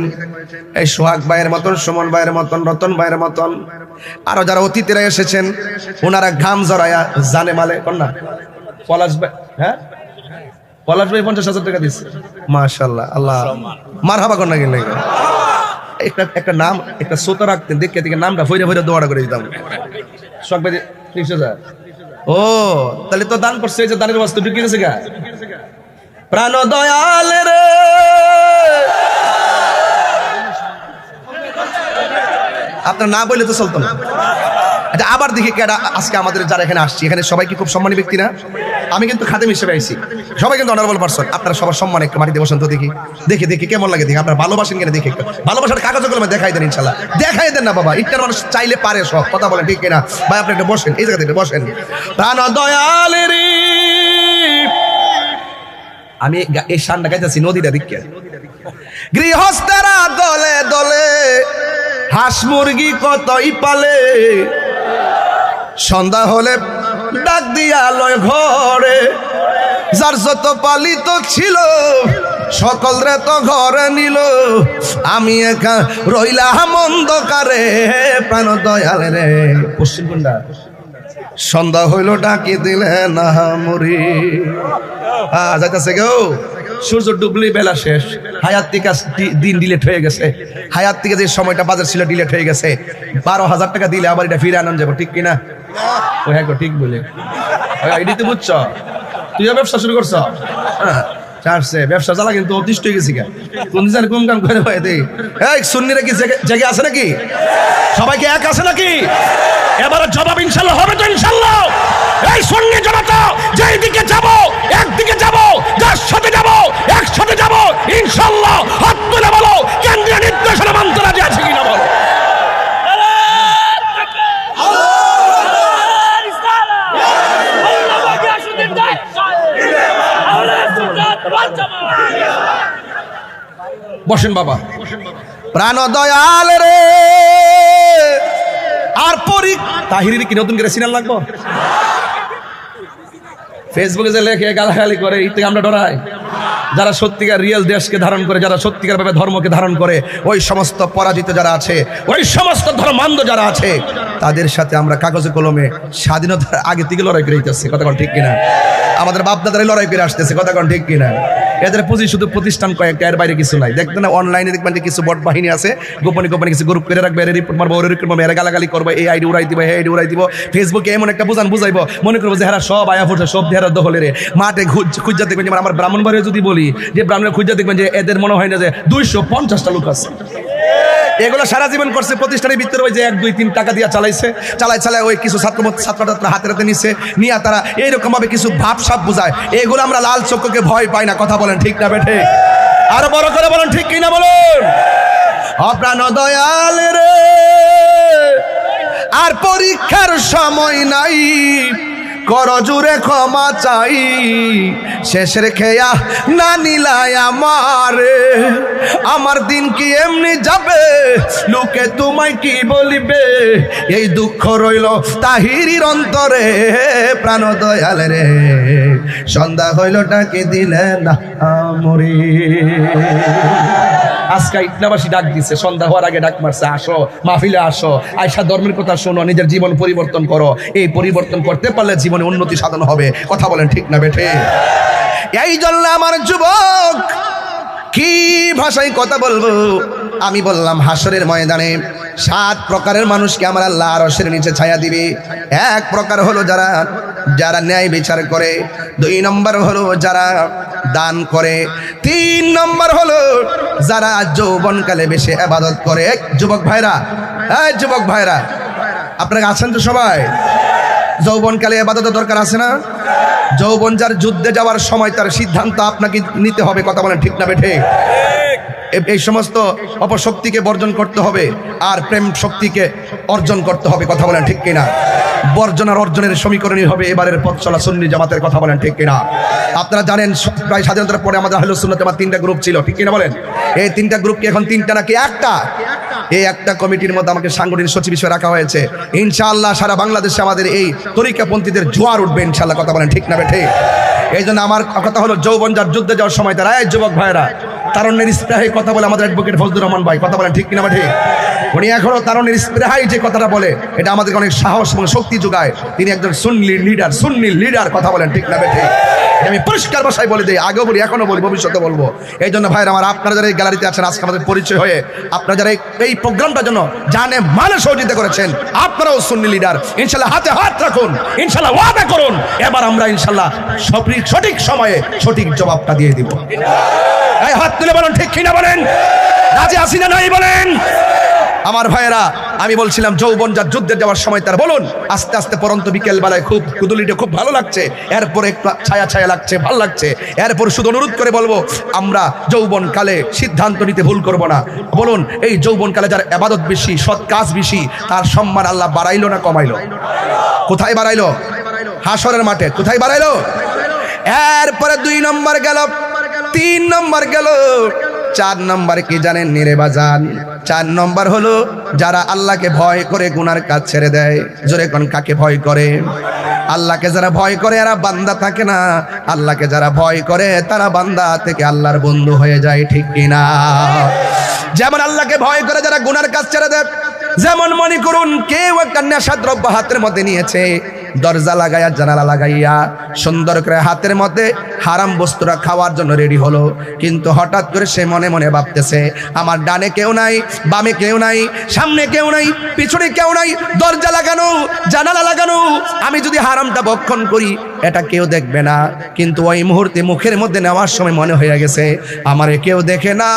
এই সোহাগ ভাইয়ের মতন, সুমন ভাইয়ের মতন, রতন ভাইয়ের মতন, আরো যারা অতিথিরা এসেছেন, ওনারা ঘাম জড়ায়া জানে মালে কন্যা পলাশ ভাই, হ্যাঁ পলাশ ভাই 50,000 টাকা দিচ্ছে। মাশাআল্লাহ, আল্লাহ মারহাবা কন্যা গেলে একটা নাম, একটা সোতা রাখতেন, দেখে দেখে নামটা ভৈরে ভৈরে দোয়াটা করে দিতাম। সোহাগ ভাই 30,000। ও তাহলে তো দান করছে, এই যে দানের বস্তু ঢুকিয়ে গেছে গা। প্রাণ দয়াল রে, আপনার না বললে তো চলতো না। আচ্ছা, আবার দেখি কেডা আজকে আমাদের যারা এখানে আসছি, এখানে সবাই কি খুব সম্মানী ব্যক্তি না? আমি কিন্তু খাদেম হিসেবে আইছি, সবাই কিন্তু অনারেবল পারসন। আপনারা সবার সম্মান একটু মাটিতে বসেন তো, দেখি দেখি দেখি কেমন লাগে, দেখি আপনার ভালোবাসেন কিনা, দেখি ভালোবাসার কাগজ কলমে দেখাই দেন, ইনশাল্লাহ দেখাই দেন না বাবা। ইটার মানুষ চাইলে পারে সব, কথা বলেন ঠিক কিনা ভাই? আপনি একটু বসেন, এই জায়গাতে বসেন। প্রাণ দয়ালের, আমি এই শানটা গাইতেছি নদীটা দিকে। গৃহস্থেরা দলে দলে হাঁস মুরগি কতই পালে, সন্ধ্যা হলে ডাক দিয়া লয় ঘরে, যার যত পালিত ছিল সকল রে তো ঘরে নিল, আমি একা রইলাম অন্ধকারে। প্রাণ দয়াল রে, পশ্চিম কোনটা? সন্ধ্যা হইল ডাকি দিলে না মরি। যাইতেছে গো, সূর্য ডুবলি বেলা শেষ, হায়াত থেকে দিন ডিলেট হয়ে গেছে, হায়াত থেকে যে সময়টা বাজার ছিল ডিলেট হয়ে গেছে। 12,000 টাকা দিলে আবার এটা ফিরে আনন্দ যাবো, ঠিক কিনা? ও হ্যাঁ গো, ঠিক বলে এটি তো বুঝছ। তুই ব্যবসা শুরু করছ? হ্যাঁ, ব্যবসা চালা কিন্তু অতিষ্ঠ হয়ে গেছি। কোন জানি কোন কাম করে এই সুন্নিরা কি জেগে আছে নাকি? সবাইকে এক আছে নাকি? এবারে জবাব ইনশাল্লাহ হবে তো? ইনশাল্লাহ এই সুন্নি জনতা যেই দিকে যাব, একদিকে যাব, যার সাথে যাব, একসাথে যাব ইনশাল্লাহ। হাত তুলে বলো, কেন্দ্রীয় নির্দেশনা মানতে রাজি আছে কিনা বলো। বসেন বাবা। প্রাণ দয়াল রে, আর তাহিরির কি নতুন করে সিনাল লাগবো? ফেসবুকে যে লেখে গালাগালি করে, এই থেকে আমরা ডরাই। যারা সত্যিকার রিয়েল দেশকে ধারণ করে, যারা সত্যিকার ভাবে ধর্মকে ধারণ করে, ওই সমস্ত পরাজিত যারা আছে, ওই সমস্ত ধর্মান্ধ যারা আছে, তাদের সাথে আমরা কাগজে কলমে স্বাধীনতার আগে থেকে লড়াই করে দিতেছি, কথা কোন ঠিক কিনা? আমাদের বাপদাদারাই লড়াই করে আসতেছে, কথা কোন ঠিক কিনা? এদের পুঁজি শুধু প্রতিষ্ঠান কয়েকটা, এর বাইরে কিছু নাই। দেখবেন না অনলাইনে দেখবেন যে কিছু বট বাহিনী আছে, গোপনে গোপনে কিছু গ্রুপ করে রাখবে, রিপোর্ট মারবো, ওর রিপোর্ট মারবো, এরা গালাগালি করবো, এই আইডি উড়াই দিব, এই আইডি উড়াই দিব। ফেসবুকে এমন একটা বুঝাইবো, মনে করবো যে হেরা সব আয়া ফুটে, সব হেরা দখলে রে। মাঠে খুঁজা দেখবেন, যেমন আমার ব্রাহ্মণবাড়ি যদি বলি যে ব্রাহ্মণের খুঁজা দেখবেন যে এদের মনে হয় না যে 250টা লোক আছে। এগুলো সারা জীবন করছে, প্রতিষ্ঠানের ভিতরে ওই যে 1, 2, 3 টাকা দিয়ে চালায় ওই কিছু ছাত্র হাতে নিছে, নিয়ে তারা এইরকম ভাবে কিছু ভাবসাব বুঝায়। এগুলো আমরা লাল চক্ষুকে ভয় পাই না, কথা বলেন ঠিক না বেঠে? আরো বড় করে বলেন ঠিক কিনা বলুন। অপ্রাণ দয়াল রে, আর পরীক্ষার সময় নাই, করজুরে ক্ষমা চাই, শেষের খেয়া না নিলাই আমারে, আমার দিন কি এমনি যাবে, লোকে তোমায় কি বলিবে, এই দুঃখ রইল তাহিরির অন্তরে। প্রাণ দয়াল রে, সন্ধ্যা হইল ডাকে দিলে না মরি। আজকে ইটনাবাসী ডাক দিচ্ছে, সন্ধ্যা হওয়ার আগে ডাক মারছে, আসো মাহফিলে আসো, আয়সা ধর্মের কথা শোনো, নিজের জীবন পরিবর্তন করো। এই পরিবর্তন করতে পারলে জীবনে উন্নতি সাধন হবে, কথা বলেন ঠিক না বেঠে? এই জন্য আমার যুবক কি ভাষায় কথা বলবো, আমি বললাম হাসরের ময়দানে 7 প্রকারের মানুষকে আমার আল্লাহ আরশের নিচে ছায়া দিবে। 1 প্রকার হলো যারা ন্যায় বিচার করে, 2 নম্বর হলো যারা দান করে, 3 নম্বর হলো যারা যৌবনকালে বেশি ইবাদত করে। যুবক ভাইরা আপনারা আছেন তো সবাই? যৌবনকালে ইবাদতের দরকার আছে না? যৌবন যার যুদ্ধে যাওয়ার সময় তার সিদ্ধান্ত আপনাকে নিতে হবে, কথা বলেন ঠিক না বেঠে? এই সমস্ত অপশক্তিকে বর্জন করতে হবে আর প্রেম শক্তিকে অর্জন করতে হবে, কথা বলেন ঠিক কিনা? বর্জন আর অর্জনের সমীকরণই হবে এবারের পথ চলা সুন্নি জামাতের, কথা বলেন ঠিক কিনা? আপনারা জানেন প্রায় স্বাধীনতার পরে আমাদের আহলুস সুন্নাত জামাত 3টা গ্রুপ ছিল, ঠিক কিনা বলেন? এই 3টা গ্রুপকে এখন 3টা নাকি একটা, এই একটা কমিটির মধ্যে আমাকে সাংগঠনিক সচিব হিসেবে রাখা হয়েছে। ইনশাআল্লাহ সারা বাংলাদেশে আমাদের এই তরিকাপন্থীদের জোয়ার উঠবে ইনশাআল্লাহ, কথা বলেন ঠিক না বেঠে? এই জন্য আমার কথা হলো, যৌবন যার যুদ্ধে যাওয়ার সময় তারা এই যুবক ভাইরা তারুণ্যের স্প্রেহাই কথা বলে আমাদের অ্যাডভোকেট ফজলুর রহমান ভাই, কথা বলেন ঠিক কিনা বেঠে? উনি এখনো তারুণ্যের স্প্রেহাই যে কথাটা বলে এটা আমাদেরকে অনেক সাহস এবং শক্তি যোগায়। তিনি একজন সুন্নি লিডার, কথা বলেন ঠিক না বেঠে? আমি পরিষ্কার ভাষায় বলে দিই, আগেও বলি, এখনো বলি, ভবিষ্যতে বলবো। এই জন্য ভাইরা আমার, আপনারা যারা এই গ্যালারিতে আছেন আজকে আমাদের পরিচয় হয়ে, আপনারা যারা এই প্রোগ্রামটার জন্য জানে মানে সহযোগিতা করেছেন, আপনারাও সুন্নি লিডার। ইনশাল্লাহ হাতে হাত রাখুন, ইনশাল্লাহ ওয়াদা করুন, এবার আমরা ইনশাল্লাহ সঠিক সময়ে সঠিক জবাবটা দিয়ে দিব। এই হাত তুলে বলেন ঠিক কিনা বলেন? রাজি আছি না নাই বলেন? আমার ভাইয়েরা, আমি বলছিলাম যৌবন যার যুদ্ধে যাওয়ার সময় তার বলুন আস্তে আস্তে পরন্ত বিকেল বেলায় খুব কুদুলিটা খুব ভালো লাগছে, এরপরে একটু ছায়া লাগছে, ভালো লাগছে, এরপর শুধু অনুরোধ করে বলবো আমরা যৌবন কালে সিদ্ধান্ত নিতে ভুল করব না। বলুন এই যৌবন কালে যার ইবাদত বেশি, সৎ কাজ বেশি, তার সম্মান আল্লাহ বাড়াইলো না কমাইলো? কোথায় বাড়াইলো? হাসরের মাঠে। কোথায় বাড়াইলো? এরপরে 2 নম্বর গেল, 3 নম্বর গেল, 4 নম্বর কি জানেন নিরে বাজান? 4 নম্বর হলো যারা আল্লাহকে ভয় করে গুনার কাজ ছেড়ে দেয়। জোরে কোন কাকে ভয় করে? আল্লাহকে যারা ভয় করে এরা বান্দা থাকে না, আল্লাহকে যারা ভয় করে তারা বান্দা থেকে আল্লাহর বন্ধু হয়ে যায়, ঠিক কিনা? যেমন আল্লাহকে ভয় করে যারা গুনার কাজ ছেড়ে দেয়, যেমন মনে করুন কেউ একটা নেশাদ্রব্য হাতের মধ্যে নিয়েছে, দরজা লাগাইয়া জানালা লাগাইয়া সুন্দর করে হাতের মধ্যে হারাম বস্তুরা খাওয়ার জন্য রেডি হলো, কিন্তু হঠাৎ করে সে মনে মনে ভাবতেছে আমার ডানে কেউ নাই, বামে কেউ নাই, সামনে কেউ নাই, পিছনে কেউ নাই, দরজা লাগানো, জানালা লাগানো, আমি যদি হারামটা ভক্ষণ করি এটা কেউ দেখবে না। কিন্তু ওই মুহূর্তে মুখের মধ্যে নেওয়ার সময় মনে হয়ে গেছে আমারে কেউ দেখে না,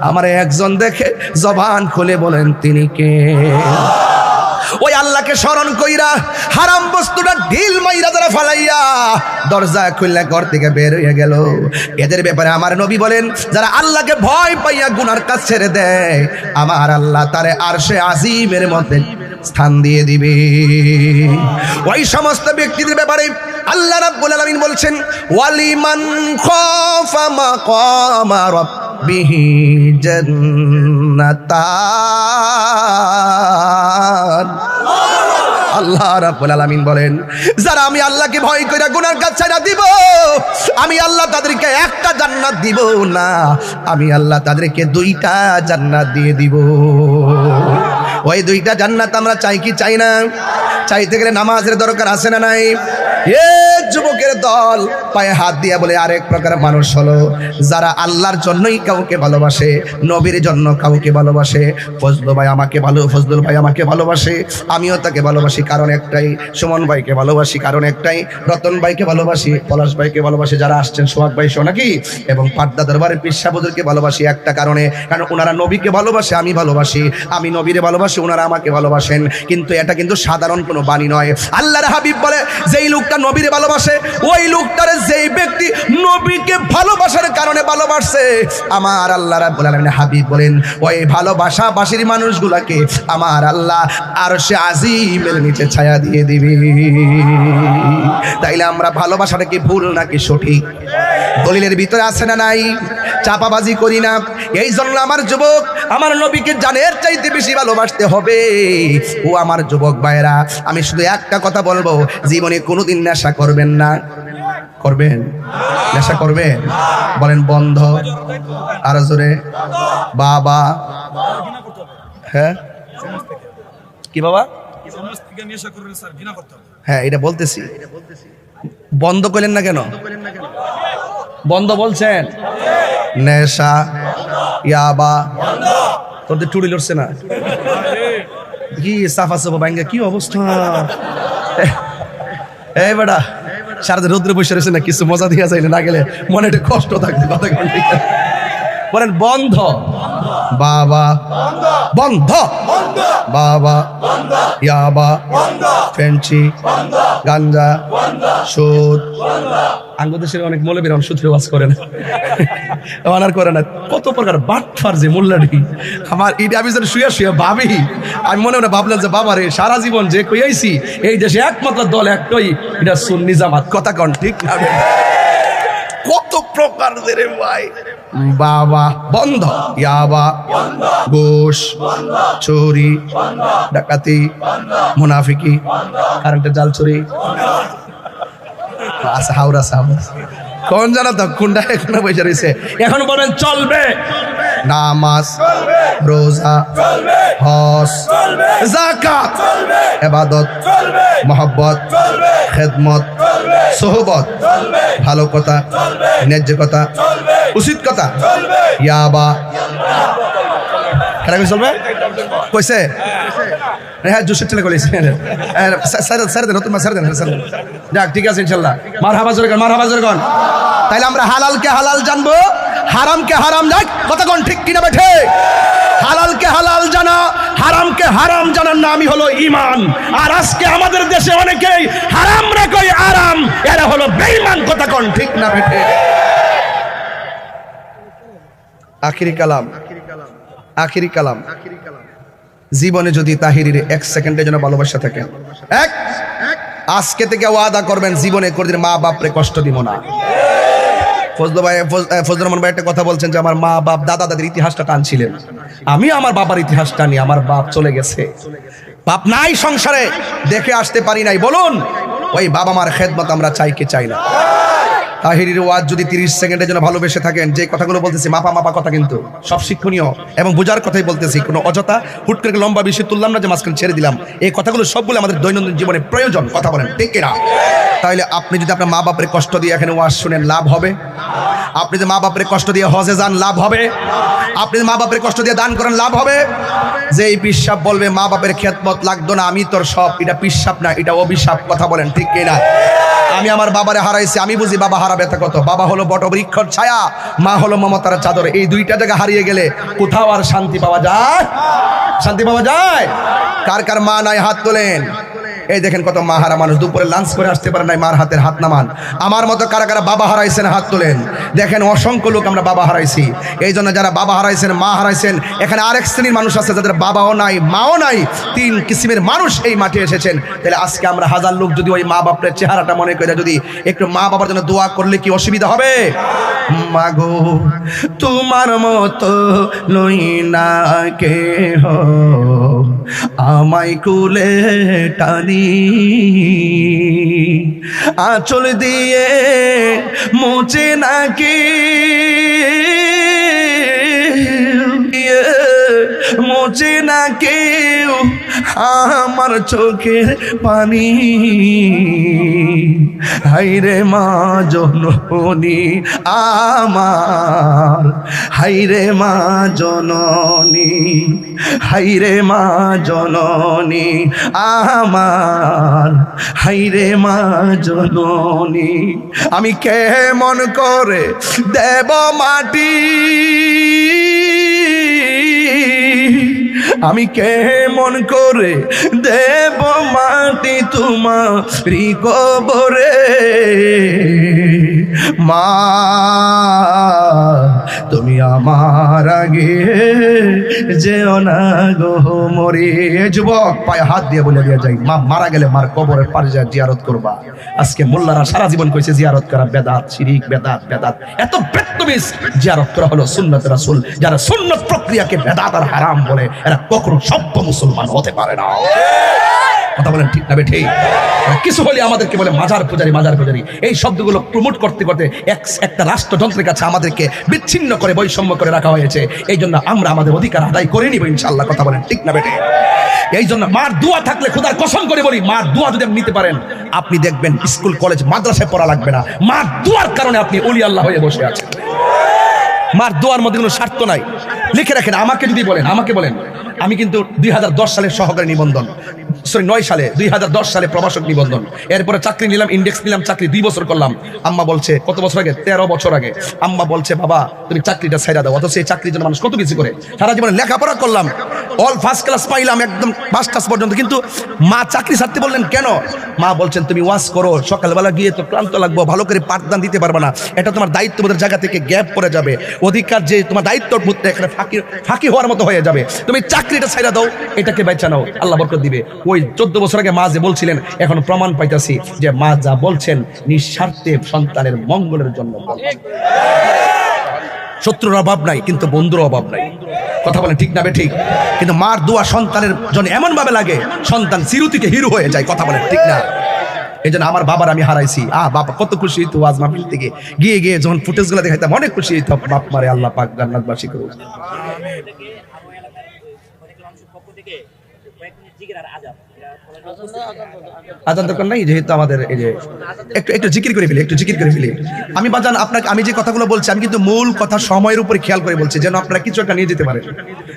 আমারে একজন দেখে, জবান খুলে বলেন তিনি কে? ওই আল্লাহকে স্মরণ কইরা হারাম বস্তুটা ঢিল মাইরা যারা ফালাইয়া দরজা খুললে ঘর থেকে বের হয়ে গেল, এদের ব্যাপারে আমার নবী বলেন যারা আল্লাহকে ভয় পাইয়া গুনার কাজ ছেড়ে দেয় আমার আল্লাহ তারে আরশে আজিমের মধ্যে স্থান দিয়ে দিবে। ওই সমস্ত ব্যক্তিদের ব্যাপারে আল্লাহ রাব্বুল আলামিন বলছেন ওয়ালিমান খাফা মাকামা রাব্বিহি জান্নাতান। আল্লাহ রাব্বুল আলামিন বলেন যারা আমি আল্লাহকে ভয় করে গুনার কাজ ছেড়ে দিব, আমি আল্লাহ তাদেরকে একটা জান্নাত দিব না, আমি আল্লাহ তাদেরকে 2টা জান্নাত দিয়ে দিব। ওই 2টা জান্নাত আমরা চাই কি চাই না? চাইতে গেলে নামাজের দরকার আছে না নাই? এ যুবকের দল পায়ে হাত দিয়া বলে আরেক প্রকার মানুষ হলো যারা আল্লাহর জন্যই কাউকে ভালোবাসে, নবীর জন্য কাউকে ভালোবাসে। ফজলু ভাই আমাকে ফজলুল ভাই আমাকে ভালোবাসে, আমিও তাকে ভালোবাসি কারণ একটাই, সুমন ভাইকে ভালোবাসি কারণ একটাই, রতন ভাইকে ভালোবাসি, পলাশ ভাইকে ভালোবাসি, যারা আসছেন সোহাগ ভাই সহ নাকি, এবং পাটদা দরবারের পীর সাহেবদেরকে ভালোবাসি একটা কারণে, কারণ ওনারা নবীকে ভালোবাসে, আমি ভালোবাসি, আমি নবীরে ভালোবাসি, ওনারা আমাকে ভালোবাসেন। কিন্তু এটা কিন্তু সাধারণ কোনো বাণী নয়। আল্লাহর হাবিব বলে যেই লোকটা নবীরে ভালোবাসে, ওই লোকটারে যেই ব্যক্তি নবীকে ভালোবাসার কারণে ভালোবাসে, আমার আল্লাহ রাব্বুল আলামিন হাবিব বলেন ওই ভালোবাসাবাসীর মানুষগুলাকে আমার আল্লাহ আরশে আজিমের নিচে ছায়া দিয়ে দিবে। তাইলে আমরা ভালোবাসাটা কি ভুল নাকি সঠিক? দলিলের ভিতরে আছে না নাই? চাপাবাজি করি না। এই জন্য আমার যুবক আমার নবীকে জানের চাইতে বেশি ভালোবাসতে হবে। ও আমার যুবক ভাইরা, আমি শুধু একটা কথা বলবো, জীবনে কোনোদিন নেশা করবেন না। করবেন? নেশা করবেন? বলেন বন্ধ। আর জোরে বাবা। হ্যাঁ কি বাবা? হ্যাঁ এটা বলতেছি। বন্ধ করলেন না কেন? বন্ধ বলছেন? নেশা ইয়াবা তোদের টুড়ি লড়ছে না কি? সাফা সাফা ব্যাঙ্গে কি অবস্থা? এই বেটা সারাদিন রৌদ্রে বসে রয়েছে না, কিছু মজা দিয়া চাইলে না গেলে মনে একটা কষ্ট থাকবে। কথা বলেন বন্ধ। বাবা বন্ধ, বাবা ইয়াবা, ফেন্সি, গাঞ্জা, সুদ। আঙ্গদেশের অনেক মৌলবীরা সুদের ওয়াজ করে না, অনার করে না। কত প্রকার বাটফার যে মোল্লাটি আমার ইডি আমি যেন শুয়ে শুয়ে ভাবি, আমি মনে মনে ভাবলাম যে বাবা রে, সারা জীবন যে কইয়াইছি এই দেশে একমাত্র দল একটাই, এটা সুন্নি জামাত। কথা কন ঠিক না? কত প্রকার রে ভাই। বাবা বন্ধ, ইয়াবা, ঘুষ, চুরি, ডাকাতি, মুনাফিকি, কারেন্টের জাল চুরি, আচ্ছা হাওড়া সাহেব কোন জানো তো কোনটা এখানে বসে রয়েছে। এখন বলেন চলবে নামাজ, রোজা, হজ, যাকাত, ইবাদত, মহব্বত, খেদমত, সোহবত, ভালো কথা, ন্যায্য কথা, উচিত কথা, ইয়াবা কেন চলবে কইছে? হ্যাঁ জোশের ছেলে কইছে স্যার দেন নতুন স্যার দেন যাক ঠিক আছে ইনশাল্লাহ। মারহাবা জোরে গান, মারহাবা জোরে গান। তাইলে আমরা হালালকে হালাল জানবো, হারামকে হারাম জান। কথা কোন ঠিক কিনা বেঠে? হালালকে হালাল জানা, হারামকে হারাম জানার নামই হলো ঈমান। আর আজকে আমাদের দেশে অনেকেই হারাম রে কই আরাম, এরা হলো বেঈমান। কথা কোন ঠিক না বেঠে? আখিরি কালাম, আখিরি কালাম। জীবনে যদি তাহিরির 1 সেকেন্ডের জন্য ভালোবাসা থাকে, আজকে থেকে ওয়াদা করবেন জীবনে কোনদিন মা বাপরে কষ্ট দিব না। ফজলুর রহমান ভাই একটা কথা বলছেন যে আমার মা বাপ দাদা দাদির ইতিহাসটা টানছিলেন, আমি আমার বাবার ইতিহাস টানি। আমার বাপ চলে গেছে, বাপ নাই সংসারে, দেখে আসতে পারি নাই। বলুন ওই বাবা মার খেদমত আমরা চাই কি চাই না? তাহিরির ওয়াজ যদি 30 সেকেন্ডের জন্য ভালোবেসে থাকেন, যে কথাগুলো বলতেছি মাপা মাপা কথা, কিন্তু সব শিক্ষণীয় এবং বোঝার কথাই বলতেছি। কোনো অযথা হুট করে লম্বা বিষয় তুললাম না যে মাঝখানে ছেড়ে দিলাম। এই কথাগুলো সবগুলো আমাদের দৈনন্দিন জীবনে প্রয়োজন। কথা বলেন ঠিক কিনা? তাহলে আপনি যদি আপনার মা বাপের কষ্ট দিয়ে এখানে ওয়াজ শুনেন, লাভ হবে? আপনি যদি মা বাপের কষ্ট দিয়ে হজে যান, লাভ হবে? আপনি যদি মা বাপের কষ্ট দিয়ে দান করেন, লাভ হবে? যে এই পিসাব বলবে মা বাপের খেদমত লাগতো না, আমি তোর সব, এটা পিসাব না, এটা অভিশাপ। কথা বলেন ঠিক কিনা? আমি আমার বাবারে হারাইছি, আমি বুঝি বাবা হারাবে তা কত। বাবা হলো বটবৃক্ষর ছায়া, মা হলো মমতার চাদর। এই দুইটা জায়গা হারিয়ে গেলে কোথাও আর শান্তি পাওয়া যায়? শান্তি পাওয়া যায়? কার কার মা নাই হাত তোলেন। এই দেখেন কত মা হারা মানুষ, দুপুরে লাঞ্চ করে আসতে পারে নাই, মার হাতের হাত নামান। আমার মতো কারা কারা বাবা হারাইছেন হাত তোলেন। দেখেন অসংখ্য লোক আমরা বাবা হারাইছি। এই জন্য যারা বাবা হারাইছেন, মা হারাইছেন, এখানে আরেক শ্রেণীর মানুষ আছে যাদের বাবাও নাই মাও নাই, 3 কিসিমের মানুষ এই মাঠে এসেছেন। তাহলে আজকে আমরা হাজার লোক যদি ওই মা বাপের চেহারাটা মনে করে যদি একটু মা বাবার জন্য দোয়া করলে কি অসুবিধা হবে? মাগো তোমার মতো লই না কেহ, আমায় কুলে টানি, আঁচল দিয়ে মোচে নাকি মোচে না কেউ আমার চোখের পানি। হাইরে মা জননী আমার, হাইরে মা জননী, হাইরে মা জননী আমার, হাইরে মা জননী। আমি কেমন করে দেব মাটি, আমি কেমন করে দেব মাটি তোমারি কবরে। মা তুমি আমার আগে যেও না গো মরে। যুবক পায়ে হাত দিয়ে বলে দিয়ে যাই, মা মারা গেলে মার কবরের পাশে যা জিয়ারত করবা। আজকে মোল্লারা সারা জীবন কইছে জিয়ারত করা বেদাত, শিরিক, বেদাত বেদাত। এত বেত্তমিজ জিয়ারত করা হলো সুন্নাত রাসূল। যারা সুন্নাত প্রক্রিয়াকে বেদাত আর হারাম বলে, এরা কখনো সভ্য মুসলমান হতে পারে না। কথা বলেন ঠিক না বেঠিক? কিছু হলে আমাদেরকে বলে মাজার পূজারি, মাজার পূজারি। এই শব্দগুলো প্রমোট করতে করতে একটা রাষ্ট্রযন্ত্রের কাছে আমাদেরকে বিচ্ছিন্ন করে বৈষম্য করে রাখা হয়েছে। এই জন্য আমরা আমাদের অধিকার আদায় করে নিব ইনশাআল্লাহ। কথা বলেন ঠিক না বেঠিক? এই জন্য মার দোয়া থাকলে, খোদার কসম করে বলি, মার দোয়া যদি আপনি নিতে পারেন, আপনি দেখবেন স্কুল কলেজ মাদ্রাসায় পড়া লাগবে না। মার দোয়ার কারণে আপনি ওলি আল্লাহ হয়ে বসে আছেন। মার দোয়ার মধ্যে কোনো স্বার্থ নাই। লিখে রাখেন, আমাকে যদি বলেন, আমাকে বলেন, আমি কিন্তু 2010 সালের সহকারী নিবন্ধন 9 সালে 2010 সালে প্রবাসক নিবন্ধন, এরপরে চাকরি নিলাম, ইন্ডেক্স নিলাম, চাকরি 2 বছর করলাম। আম্মা বলছে, কত বছর আগে, 13 বছর আগে, আম্মা বলছে বাবা তুমি চাকরিটা ছাইড়া দাও। অথচ এই চাকরির জন্য মানুষ কত কিছু করে, সারা জীবনে লেখাপড়া করলাম, অল ফার্স্ট ক্লাস পাইলাম একদম ফার্স্ট ক্লাস পর্যন্ত, কিন্তু মা চাকরি ছাড়তে বললেন কেন? মা বলছেন তুমি ওয়াজ করো, সকালবেলা গিয়ে তো ক্লান্ত লাগবো, ভালো করে পাঠদান দিতে পারবে না, এটা তোমার দায়িত্ববোধের জায়গা থেকে গ্যাপ পড়ে যাবে, অধিকার যে তোমার দায়িত্বর মধ্যে এখানে ফাঁকি হওয়ার মতো হয়ে যাবে, তুমি চাকরিটা ছাইড়া দাও, এটাকে বেচা নাও, আল্লাহ বরকত দিবে। ওই 14 বছর আগে মা যে বলছিলেন, এখন প্রমাণ পাইতাছি যে মা যা বলছেন নিঃস্বার্থে সন্তানের মঙ্গলের জন্য। শত্রুর অভাব নাই, কিন্তু বন্ধুর অভাব নাই। কথা বলেন ঠিক না বে ঠিক? কিন্তু মার দোয়া সন্তানের জন্য এমন ভাবে লাগে, সন্তান চিরুতিকে হিরো হয়ে যায়। কথা বলেন ঠিক না? এই জন্য আমার বাবার আমি হারাইছি, বাবা কত খুশি হইতো ওয়াজ মাহফিল থেকে গিয়ে গিয়ে যখন ফুটেজ গুলো দেখাইতাম, অনেক খুশি হইতো। বাপ মারে আল্লাহ পাক জান্নাতবাসী করুন। আজান দরকার নাই, যেহেতু আমাদের এই যে একটু জিকির করে ফেলি, একটু জিকির করে ফেলি। আমি বাজান আপনাকে, আমি যে কথাগুলো বলছি আমি কিন্তু মূল কথা সময়ের উপরে খেয়াল করে বলছি, যেন আপনারা কিছু একটা নিয়ে যেতে পারেন।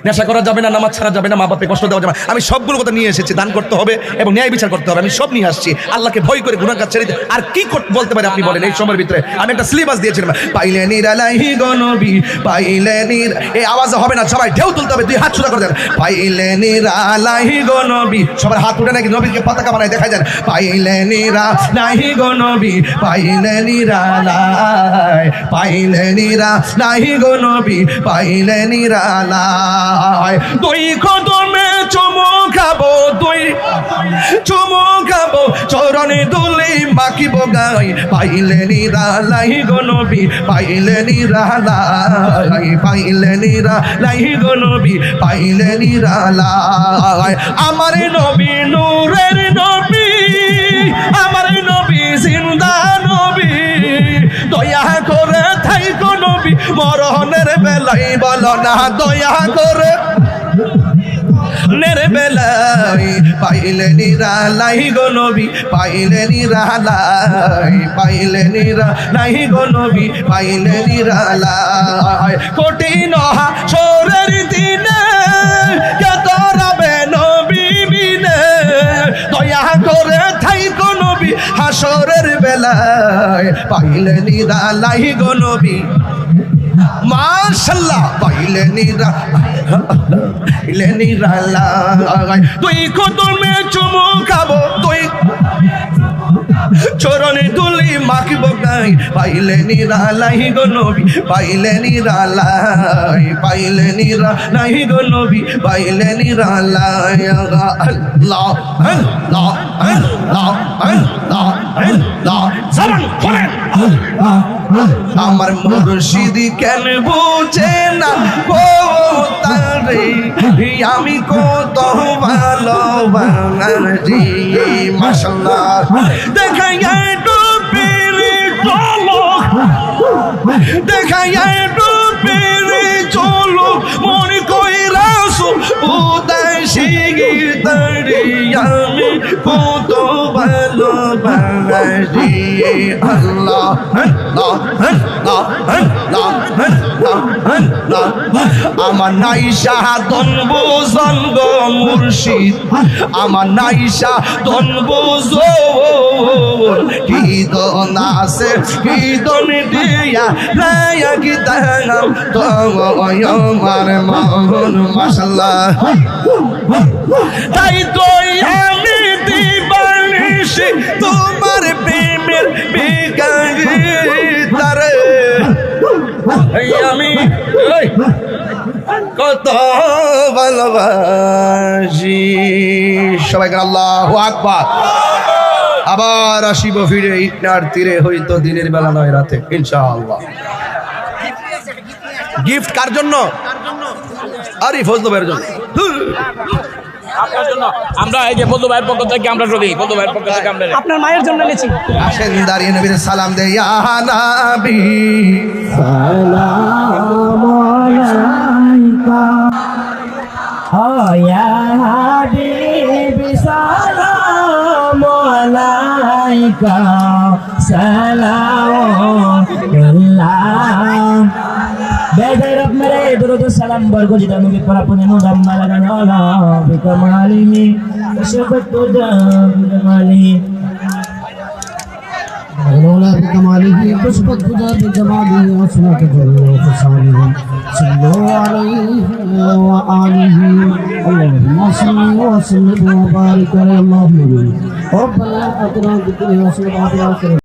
নেশা করা যাবে না, নামাজ ছাড়া যাবে না, মা বাপকে কষ্ট দেওয়া যাবে না। আমি সবগুলো কথা নিয়ে এসেছি, দান করতে হবে এবং ন্যায় বিচার করতে হবে, আমি সব নিয়ে আসছি। আল্লাহকে ভয় করে গুনাহ কাজ ছেড়ে দিতে আর কি বলতে পারে আপনি বলেন? এই সময়ের ভিতরে আমি একটা সিলেবাস দিয়েছিলাম, পাইলে নিরালাহি গনবি, পাইলে নির, এই আওয়াজ হবে না, সবাই ঢেউ তুলতে হবে, 2 হাত সোজা করে দেন। পাইলে নিরালাহি গনবি, সবার হাত উঠে নাকি নবীকে পতাকা বানায় দেখা যায়। পাইলে নিরালাহি গনবি, পাইলে নিরালাই, পাইলে নিরালাহি গনবি, পাইলে নিরালাই। 2 কদমে চুমু খাবো, 2 চুমু খাবো, চরণে দুলি মাখিব গাই। পাইলে নিরালাই গনবি, পাইলে নিরালাই, পাইলে নিরালাই গনবি, পাইলে নিরালাই। আমার নবী নূরের নবী, আমার নবী জিন্দা নবী, দয়া করে থাইকো নবী মরণের বেলায় বলো না, দয়া করে নের বেলায়। পাইলে নিরালাই গো নবী, পাইলে নিরালাই, পাইলে নিরালাই গো নবী, পাইলে নিরালাই। কঠিন হাসরের দিনে কত রবে নবী বিনে, দয়া করে থাইকো নবী হাসরের বেলায়। পাইলে নিরালাই গো নবী, মাশাআল্লাহ, পাইলে নিরালাই। 2 কদমে চুমু খাবো, 2 চরণে দুলি মাখিব গাই। পাইলে নিরালাই গো নবী, পাইলে নিরালাই, পাইলে নিরালাই গো নবী, পাইলে নিরালাই। আল্লাহ আল্লাহ আল্লাহ আল্লাহ আল্লাহ, সালাম করেন। আমার মুর্শিদ কেন বুঝে না গো তারে, আমি কত ভালোবাসি। মাশাআল্লাহ, দেখাই ডুবির চলো, দেখাই ডুবির চলো, মনে কইরাছো উদাসী তারে, আমি কত ভালোবাসি। আল্লাহ আল্লাহ আল্লাহ আল্লাহ আল্লাহ। আমার নাই সাধন বুঝন গো মুর্শিদ, আমার নাই সাধন বুঝন, কি দন আছে কি দন দিয়া রায়া কি দাম তোমার আমার মন। মাশাআল্লাহ, তাই তো আমি দিবানিশি তোমার প্রেমের বিকারিতারে, আমি কত ভালোবাসি। সবাই আল্লাহু আকবার। আবার আসিব ফিরে ইটনার তীরে, হয়তো দিনের বেলা নয় রাতে ইনশাআল্লাহ। গিফট কার জন্য? আরে ফজলু ভাইয়ের জন্য,
আপনার জন্য। আমরা এই যে বন্ধু ভাইয়ের পক্ষ থেকে আমরা সবই বন্ধু ভাইয়ের পক্ষ থেকে আমরা
আপনার মায়ের জন্য এনেছি।
আসেন দাঁড়িয়ে নবীর সালাম দে, ইয়া নবী
সালাম আলাইকা, ইয়া হাবিবি সালাম আলাইকা, সালাম আলাইকা, बेदर मेरे दुरूद सलाम बरगुजिद नबी पर अपने मुजम्मल गनाला बिकमालिही शबत जमालिही
मौला बिकमालिही खुशबत खुदा बिजमालिही वसनत जल्लो फसालिही सल्लो अलैहि व आलिही अल्लाहुम्मा सल्ली व सल्लिम व बारिक अला मुहम्मद रब्बना अतना बिकरी व सल्लल्लाहु अलैहि